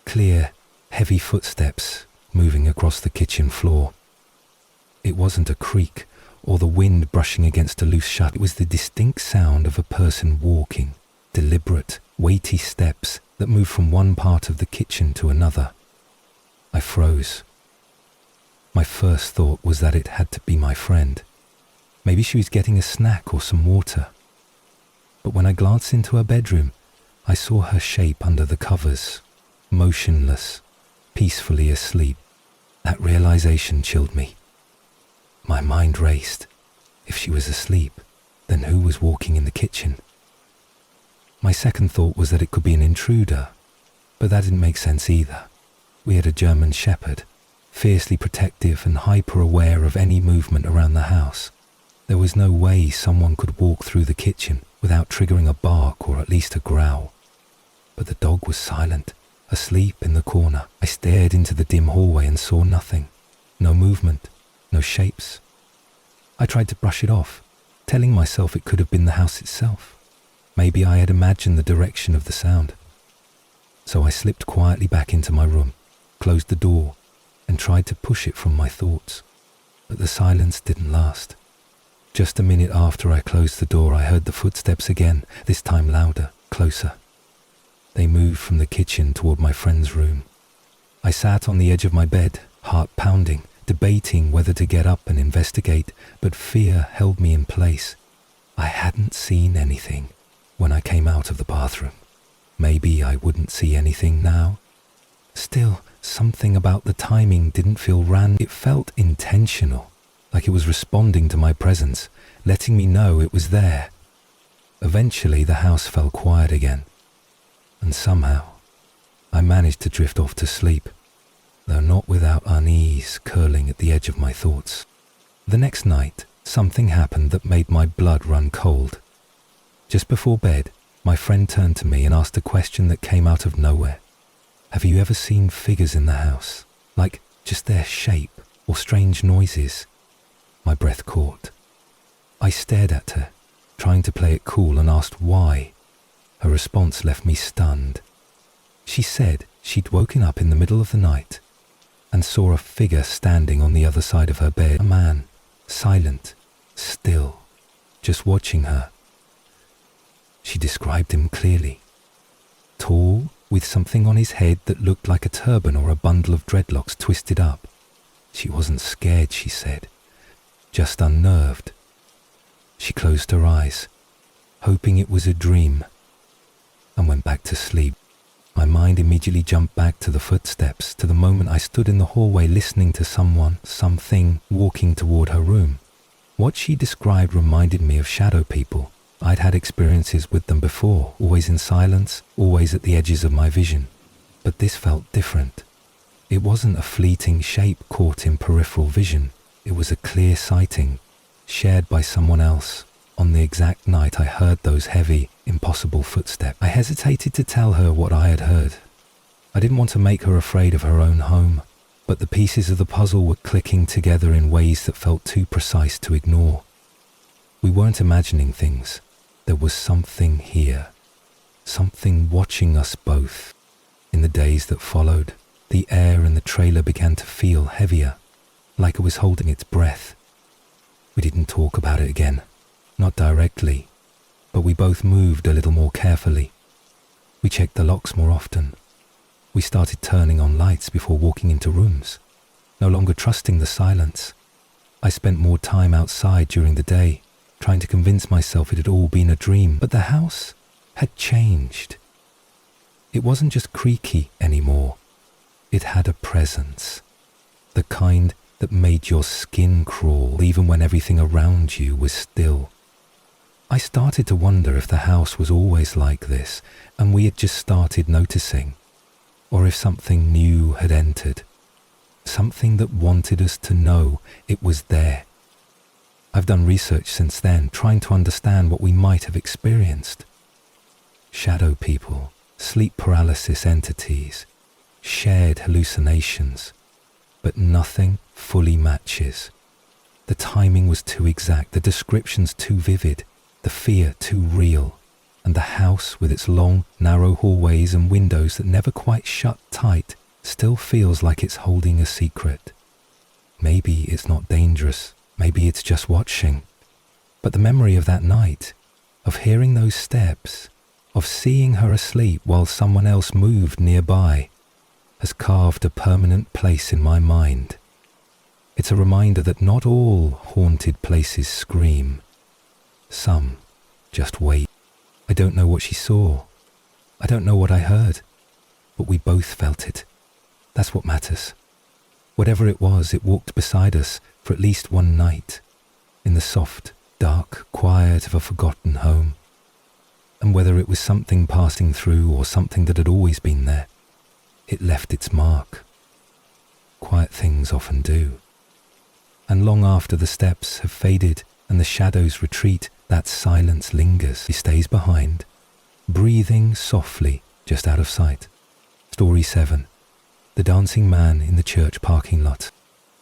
Clear, heavy footsteps moving across the kitchen floor. It wasn't a creak or the wind brushing against a loose shutter. It was the distinct sound of a person walking, deliberate, weighty steps that moved from one part of the kitchen to another. I froze. My first thought was that it had to be my friend. Maybe she was getting a snack or some water. But when I glanced into her bedroom, I saw her shape under the covers, motionless, peacefully asleep. That realization chilled me. My mind raced. If she was asleep, then who was walking in the kitchen? My second thought was that it could be an intruder, but that didn't make sense either. We had a German Shepherd, fiercely protective and hyper-aware of any movement around the house. There was no way someone could walk through the kitchen without triggering a bark or at least a growl. But the dog was silent, asleep in the corner. I stared into the dim hallway and saw nothing. No movement, no shapes. I tried to brush it off, telling myself it could have been the house itself. Maybe I had imagined the direction of the sound. So I slipped quietly back into my room, closed the door, and tried to push it from my thoughts. But the silence didn't last. Just a minute after I closed the door, I heard the footsteps again, this time louder, closer. They moved from the kitchen toward my friend's room. I sat on the edge of my bed, heart pounding, debating whether to get up and investigate, but fear held me in place. I hadn't seen anything when I came out of the bathroom. Maybe I wouldn't see anything now. Still, something about the timing didn't feel random. It felt intentional, like it was responding to my presence, letting me know it was there. Eventually, the house fell quiet again, and somehow, I managed to drift off to sleep, though not without unease curling at the edge of my thoughts. The next night, something happened that made my blood run cold. Just before bed, my friend turned to me and asked a question that came out of nowhere. Have you ever seen figures in the house? Like just their shape or strange noises? My breath caught. I stared at her, trying to play it cool, and asked why. Her response left me stunned. She said she'd woken up in the middle of the night and saw a figure standing on the other side of her bed. A man, silent, still, just watching her. She described him clearly. Tall, with something on his head that looked like a turban or a bundle of dreadlocks twisted up. She wasn't scared, she said, just unnerved. She closed her eyes, hoping it was a dream, and went back to sleep. My mind immediately jumped back to the footsteps, to the moment I stood in the hallway listening to something walking toward her room. What she described reminded me of shadow people. I'd had experiences with them before, always in silence, always at the edges of my vision. But this felt different. It wasn't a fleeting shape caught in peripheral vision. It was a clear sighting, shared by someone else, on the exact night I heard those heavy, impossible footsteps. I hesitated to tell her what I had heard. I didn't want to make her afraid of her own home, but the pieces of the puzzle were clicking together in ways that felt too precise to ignore. We weren't imagining things. There was something here, something watching us both. In the days that followed, the air in the trailer began to feel heavier, like it was holding its breath. We didn't talk about it again, not directly, but we both moved a little more carefully. We checked the locks more often. We started turning on lights before walking into rooms, no longer trusting the silence. I spent more time outside during the day, trying to convince myself it had all been a dream, but the house had changed. It wasn't just creaky anymore. It had a presence, the kind that made your skin crawl even when everything around you was still. I started to wonder if the house was always like this and we had just started noticing, or if something new had entered, something that wanted us to know it was there. I've done research since then, trying to understand what we might have experienced. Shadow people, sleep paralysis entities, shared hallucinations, but nothing fully matches. The timing was too exact, the descriptions too vivid, the fear too real, and the house with its long, narrow hallways and windows that never quite shut tight still feels like it's holding a secret. Maybe it's not dangerous, maybe it's just watching, but the memory of that night, of hearing those steps, of seeing her asleep while someone else moved nearby, has carved a permanent place in my mind. It's a reminder that not all haunted places scream. Some just wait. I don't know what she saw. I don't know what I heard, but we both felt it. That's what matters. Whatever it was, it walked beside us for at least one night, in the soft, dark quiet of a forgotten home. And whether it was something passing through or something that had always been there, it left its mark. Quiet things often do. And long after the steps have faded and the shadows retreat, that silence lingers. He stays behind, breathing softly just out of sight. Story 7. The Dancing Man in the Church Parking Lot.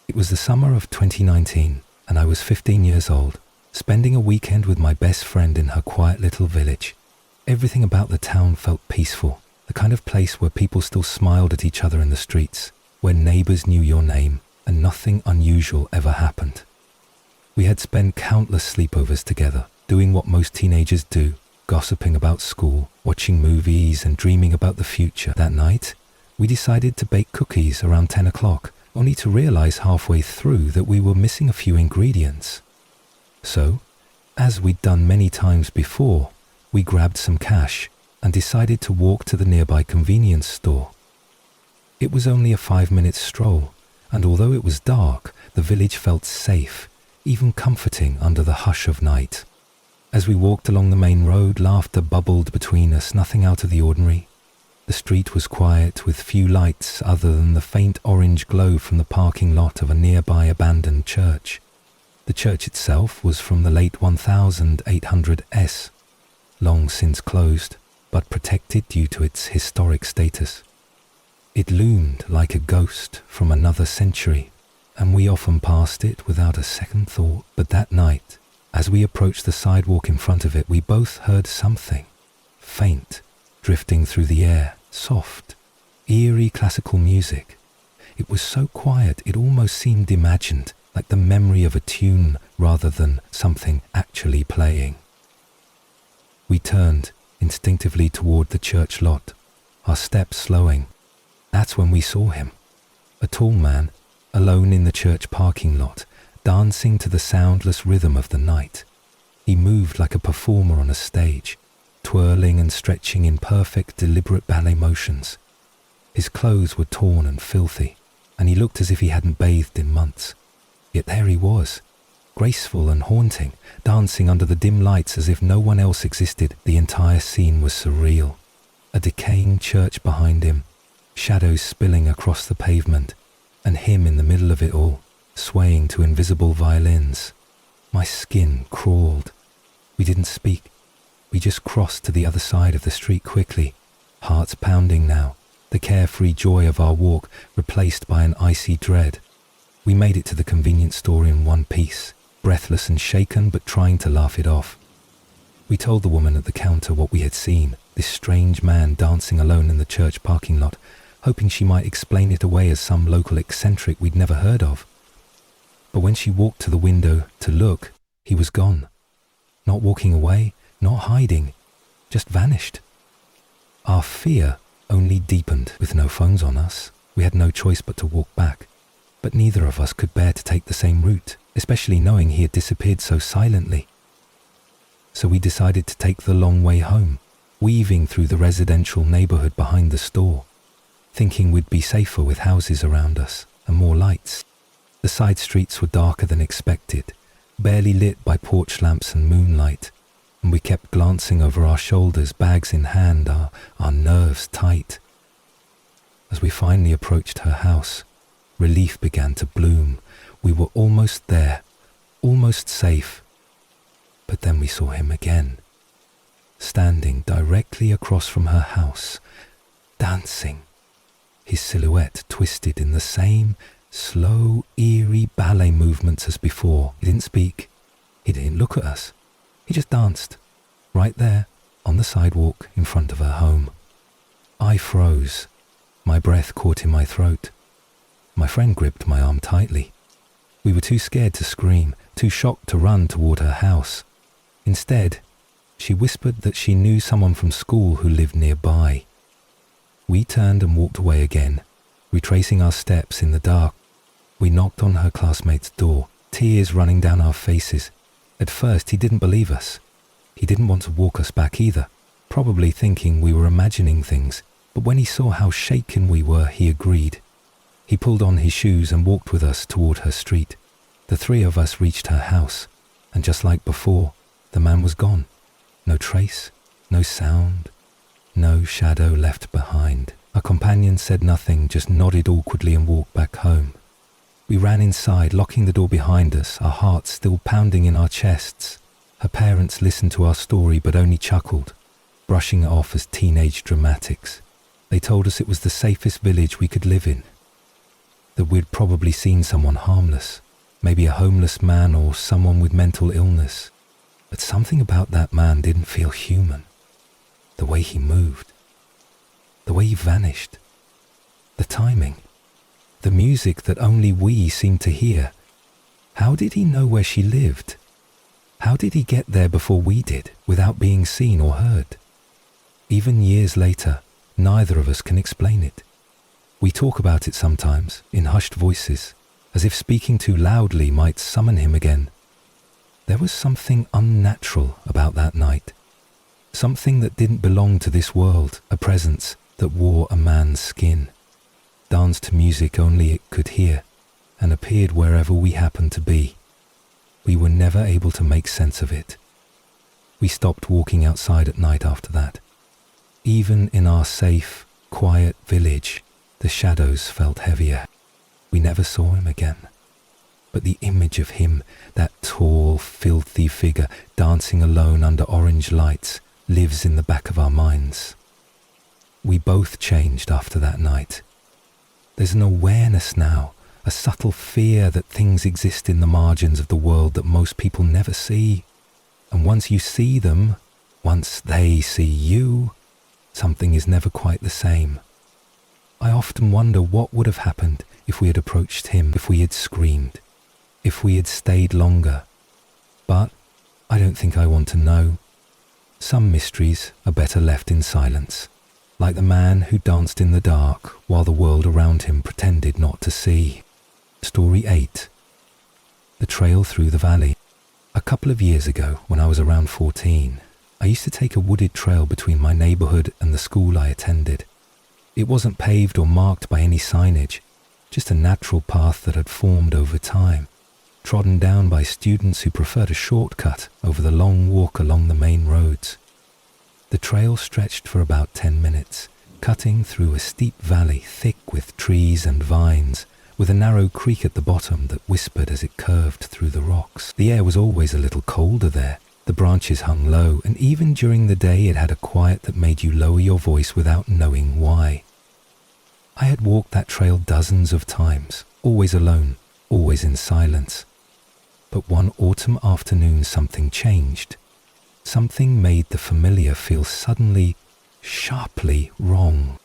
It was the summer of 2019, and I was 15 years old, spending a weekend with my best friend in her quiet little village. Everything about the town felt peaceful, the kind of place where people still smiled at each other in the streets, where neighbors knew your name, and nothing unusual ever happened. We had spent countless sleepovers together, doing what most teenagers do, gossiping about school, watching movies, and dreaming about the future. That night, we decided to bake cookies around 10 o'clock, only to realize halfway through that we were missing a few ingredients. So, as we'd done many times before, we grabbed some cash and decided to walk to the nearby convenience store. It was only a 5-minute stroll, and although it was dark, the village felt safe, even comforting under the hush of night. As we walked along the main road, laughter bubbled between us, nothing out of the ordinary. The street was quiet, with few lights other than the faint orange glow from the parking lot of a nearby abandoned church. The church itself was from the late 1800s, long since closed, but protected due to its historic status. It loomed like a ghost from another century, and we often passed it without a second thought. But that night, as we approached the sidewalk in front of it, we both heard something, faint, drifting through the air, soft, eerie classical music. It was so quiet it almost seemed imagined, like the memory of a tune rather than something actually playing. We turned instinctively toward the church lot, our steps slowing. That's when we saw him, a tall man, alone in the church parking lot, dancing to the soundless rhythm of the night. He moved like a performer on a stage, twirling and stretching in perfect, deliberate ballet motions. His clothes were torn and filthy, and he looked as if he hadn't bathed in months. Yet there he was, graceful and haunting, dancing under the dim lights as if no one else existed. The entire scene was surreal. A decaying church behind him, shadows spilling across the pavement, and him in the middle of it all, swaying to invisible violins. My skin crawled. We didn't speak. We just crossed to the other side of the street quickly, hearts pounding now, the carefree joy of our walk replaced by an icy dread. We made it to the convenience store in one piece, breathless and shaken but trying to laugh it off. We told the woman at the counter what we had seen, this strange man dancing alone in the church parking lot, hoping she might explain it away as some local eccentric we'd never heard of. But when she walked to the window to look, he was gone. Not walking away, not hiding, just vanished. Our fear only deepened. With no phones on us, we had no choice but to walk back. But neither of us could bear to take the same route, especially knowing he had disappeared so silently. So we decided to take the long way home, weaving through the residential neighborhood behind the store, thinking we'd be safer with houses around us and more lights. The side streets were darker than expected, barely lit by porch lamps and moonlight, and we kept glancing over our shoulders, bags in hand, our nerves tight. As we finally approached her house, relief began to bloom. We were almost there, almost safe. But then we saw him again, standing directly across from her house, dancing, his silhouette twisted in the same slow, eerie ballet movements as before. He didn't speak. He didn't look at us. He just danced, right there, on the sidewalk in front of her home. I froze. My breath caught in my throat. My friend gripped my arm tightly. We were too scared to scream, too shocked to run toward her house. Instead, she whispered that she knew someone from school who lived nearby. We turned and walked away again, retracing our steps in the dark. We knocked on her classmate's door, tears running down our faces. At first, he didn't believe us. He didn't want to walk us back either, probably thinking we were imagining things. But when he saw how shaken we were, he agreed. He pulled on his shoes and walked with us toward her street. The three of us reached her house, and just like before, the man was gone. No trace, no sound, no shadow left behind. Our companion said nothing, just nodded awkwardly and walked back home. We ran inside, locking the door behind us, our hearts still pounding in our chests. Her parents listened to our story but only chuckled, brushing it off as teenage dramatics. They told us it was the safest village we could live in, that we'd probably seen someone harmless, maybe a homeless man or someone with mental illness. But something about that man didn't feel human. The way he moved, the way he vanished, the timing, the music that only we seemed to hear. How did he know where she lived? How did he get there before we did, without being seen or heard? Even years later, neither of us can explain it. We talk about it sometimes, in hushed voices, as if speaking too loudly might summon him again. There was something unnatural about that night, something that didn't belong to this world, a presence that wore a man's skin, danced to music only it could hear, and appeared wherever we happened to be. We were never able to make sense of it. We stopped walking outside at night after that. Even in our safe, quiet village, the shadows felt heavier. We never saw him again. But the image of him, that tall, filthy figure dancing alone under orange lights, lives in the back of our minds. We both changed after that night. There's an awareness now, a subtle fear that things exist in the margins of the world that most people never see. And once you see them, once they see you, something is never quite the same. I often wonder what would have happened if we had approached him, if we had screamed, if we had stayed longer. But I don't think I want to know. Some mysteries are better left in silence, like the man who danced in the dark while the world around him pretended not to see. Story 8. The Trail Through the Valley. A couple of years ago, when I was around 14, I used to take a wooded trail between my neighborhood and the school I attended. It wasn't paved or marked by any signage, just a natural path that had formed over time, trodden down by students who preferred a shortcut over the long walk along the main roads. The trail stretched for about 10 minutes, cutting through a steep valley thick with trees and vines, with a narrow creek at the bottom that whispered as it curved through the rocks. The air was always a little colder there. The branches hung low, and even during the day it had a quiet that made you lower your voice without knowing why. I had walked that trail dozens of times, always alone, always in silence. But one autumn afternoon something changed. something made the familiar feel suddenly, sharply wrong.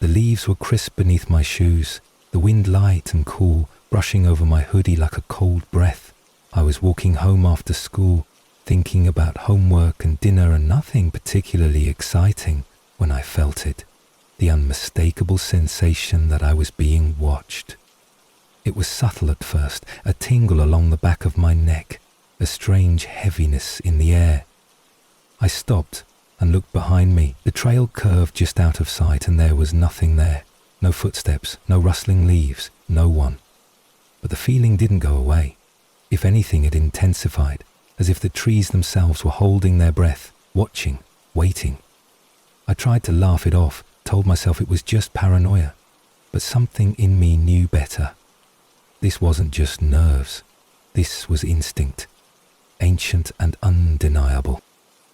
The leaves were crisp beneath my shoes, the wind light and cool, brushing over my hoodie like a cold breath. I was walking home after school, thinking about homework and dinner and nothing particularly exciting when I felt it, the unmistakable sensation that I was being watched. It was subtle at first, a tingle along the back of my neck, a strange heaviness in the air. I stopped and looked behind me. The trail curved just out of sight and there was nothing there. No footsteps, no rustling leaves, no one. But the feeling didn't go away. If anything, it intensified, as if the trees themselves were holding their breath, watching, waiting. I tried to laugh it off, told myself it was just paranoia, but something in me knew better. This wasn't just nerves. This was instinct, ancient and undeniable.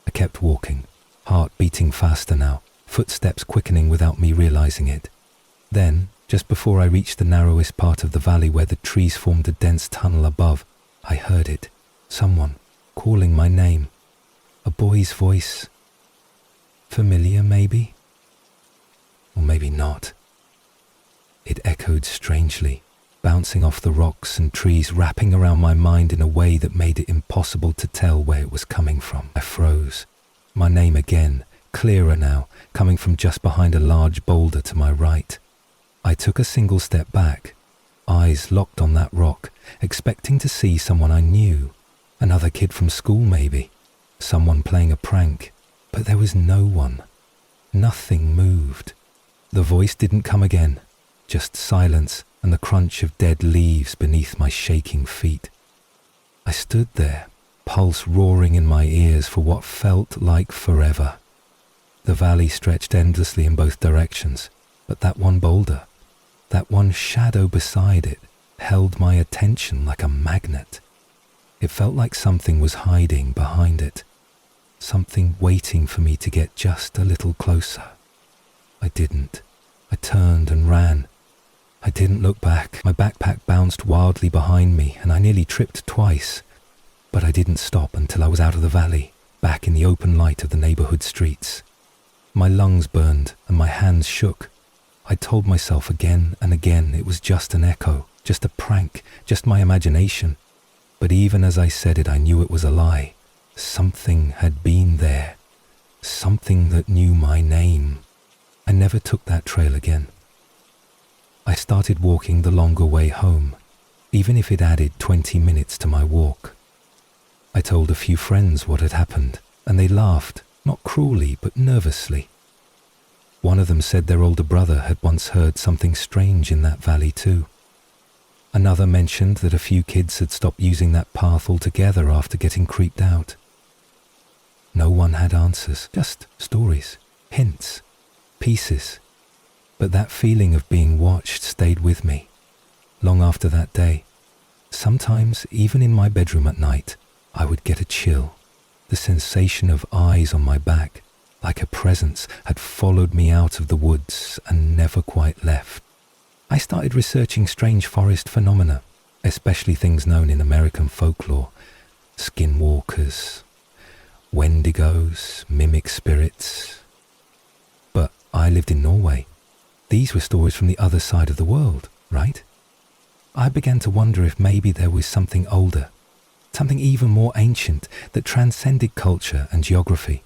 I kept walking, heart beating faster now, footsteps quickening without me realizing it. Then, just before I reached the narrowest part of the valley where the trees formed a dense tunnel above, I heard it, someone calling my name. A boy's voice. Familiar, maybe? Or maybe not. It echoed strangely, bouncing off the rocks and trees, wrapping around my mind in a way that made it impossible to tell where it was coming from. I froze. My name again, clearer now, coming from just behind a large boulder to my right. I took a single step back, eyes locked on that rock, expecting to see someone I knew. Another kid from school, maybe. Someone playing a prank. But there was no one. Nothing moved. The voice didn't come again, just silence and the crunch of dead leaves beneath my shaking feet. I stood there, pulse roaring in my ears for what felt like forever. The valley stretched endlessly in both directions, but that one boulder, that one shadow beside it, held my attention like a magnet. It felt like something was hiding behind it, something waiting for me to get just a little closer. I didn't. I turned and ran. I didn't look back. My backpack bounced wildly behind me and I nearly tripped twice. But I didn't stop until I was out of the valley, back in the open light of the neighborhood streets. My lungs burned and my hands shook. I told myself again and again it was just an echo, just a prank, just my imagination. But even as I said it, I knew it was a lie. Something had been there. Something that knew my name. I never took that trail again. I started walking the longer way home, even if it added 20 minutes to my walk. I told a few friends what had happened, and they laughed, not cruelly, but nervously. One of them said their older brother had once heard something strange in that valley too. Another mentioned that a few kids had stopped using that path altogether after getting creeped out. No one had answers, just stories, hints, pieces. But that feeling of being watched stayed with me, long after that day. Sometimes, even in my bedroom at night, I would get a chill, the sensation of eyes on my back, like a presence had followed me out of the woods and never quite left. I started researching strange forest phenomena, especially things known in American folklore, skinwalkers, wendigos, mimic spirits. But I lived in Norway. These were stories from the other side of the world, right? I began to wonder if maybe there was something older, something even more ancient that transcended culture and geography.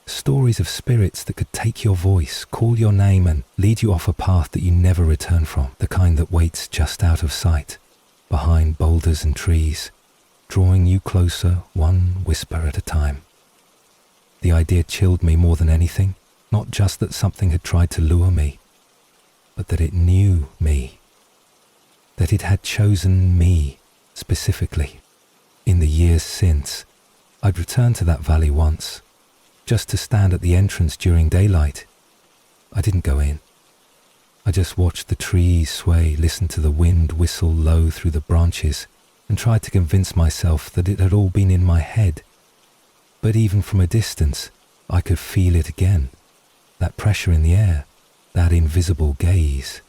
Stories of spirits that could take your voice, call your name and lead you off a path that you never return from, the kind that waits just out of sight, behind boulders and trees, drawing you closer one whisper at a time. The idea chilled me more than anything, not just that something had tried to lure me, but that it knew me, that it had chosen me specifically. In the years since, I'd returned to that valley once, just to stand at the entrance during daylight. I didn't go in. I just watched the trees sway, listened to the wind whistle low through the branches, and tried to convince myself that it had all been in my head. But even from a distance, I could feel it again. That pressure in the air, that invisible gaze,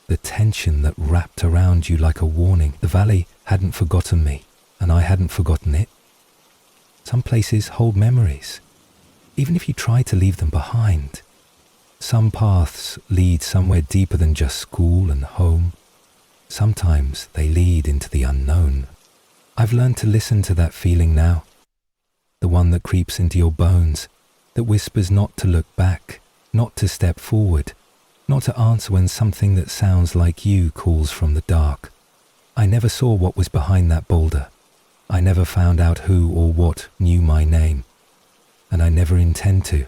the tension that wrapped around you like a warning. The valley hadn't forgotten me, and I hadn't forgotten it. Some places hold memories, even if you try to leave them behind. Some paths lead somewhere deeper than just school and home. Sometimes they lead into the unknown. I've learned to listen to that feeling now, the one that creeps into your bones, that whispers not to look back, not to step forward, not to answer when something that sounds like you calls from the dark. I never saw what was behind that boulder. I never found out who or what knew my name. And I never intend to,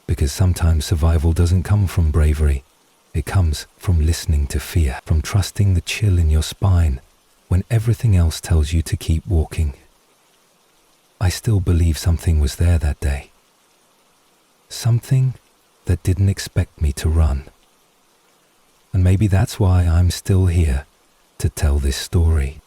because sometimes survival doesn't come from bravery. It comes from listening to fear, from trusting the chill in your spine when everything else tells you to keep walking. I still believe something was there that day. Something that didn't expect me to run. And maybe that's why I'm still here to tell this story.